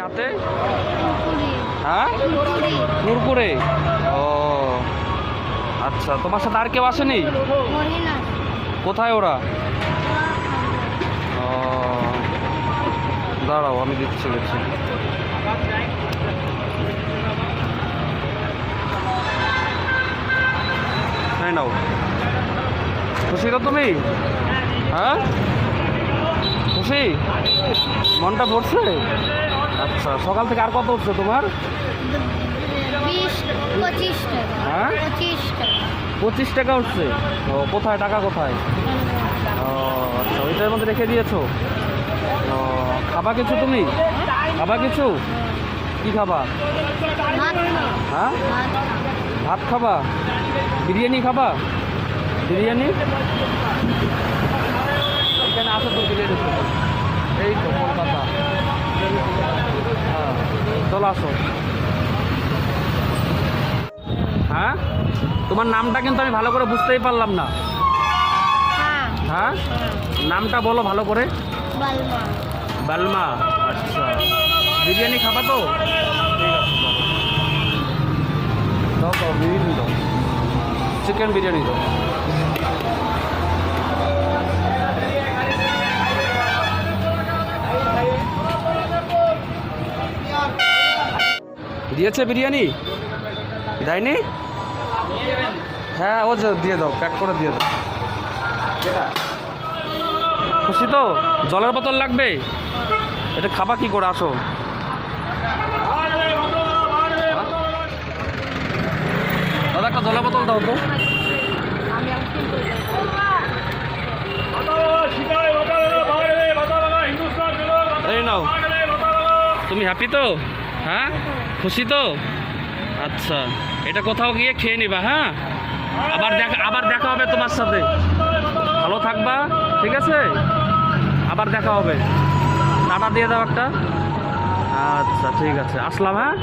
হাতে? হ্যাঁ, কুরকুরে। ও আচ্ছা, তোমার সাথে আর কেউ আসেনি? কোথায় ওরা? ও দাঁড়াও, আমি দিচ্ছি দেখছি। নাও, খুশি তো তুমি? হ্যাঁ, খুশি? মনটা ভরছে? আচ্ছা, সকাল থেকে আর কত উঠছে তোমার? 25 টাকা। হ্যাঁ, 25 টাকা উঠছে। ও কোথায় টাকা কোথায়? ও আচ্ছা, ওইটার মধ্যে রেখে দিয়েছো। ও খাবা কিছু তুমি? খাবা কিছু? কি খাবা? হ্যাঁ, ভাত খাবা? বিরিয়ানি খাবা? বিরিয়ানি এখানে আসো তো, বিরিয়ানি এই তো কলকাতা। হ্যাঁ চলো আসো। হ্যাঁ, তোমার নামটা কিন্তু আমি ভালো করে বুঝতেই পারলাম না। হ্যাঁ, নামটা বলো ভালো করে। বালমা। আচ্ছা, বিরিয়ানি খাবা তো? ঠিক আছে, দাও দাও, বিরিয়ানি দাও, চিকেন বিরিয়ানি দাও। দিয়েছে বিরিয়ানি? দেয়নি? হ্যাঁ, ও দিয়ে দাও, প্যাক করে দিয়ে দাও। খুশি তো? জলের বোতল লাগবে? এটা খাবা কি করে? আসো, দাদা একটা জলের বোতল দাও তো। এই নাও। তুমি হ্যাপি তো? হ্যাঁ, খুশি তো? আচ্ছা, এটা কোথাও গিয়ে খেয়ে নিবা। হ্যাঁ, আবার দেখা হবে তোমার সাথে। ভালো থাকবা, ঠিক আছে? আবার দেখা হবে। টাটা দিয়ে দাও একটা। আচ্ছা ঠিক আছে, আসলাম। হ্যাঁ।